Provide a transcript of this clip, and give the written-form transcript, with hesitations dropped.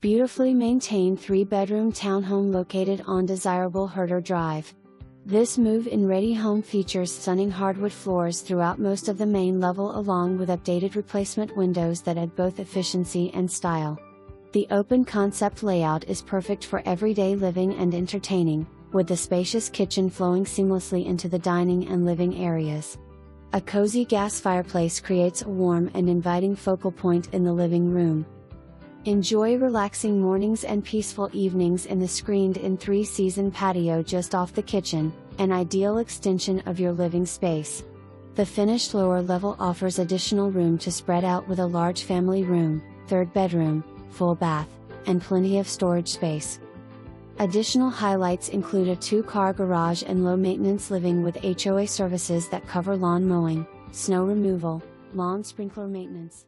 Beautifully maintained 3-bedroom townhome located on desirable Hirter Drive. This move-in ready home features stunning hardwood floors throughout most of the main level along with updated replacement windows that add both efficiency and style. The open concept layout is perfect for everyday living and entertaining, with the spacious kitchen flowing seamlessly into the dining and living areas. A cozy gas fireplace creates a warm and inviting focal point in the living room. Enjoy relaxing mornings and peaceful evenings in the screened-in 3-season patio just off the kitchen, an ideal extension of your living space. The finished lower level offers additional room to spread out with a large family room, 3rd bedroom, full bath, and plenty of storage space. Additional highlights include a 2-car garage and low-maintenance living with HOA services that cover lawn mowing, snow removal, lawn sprinkler maintenance.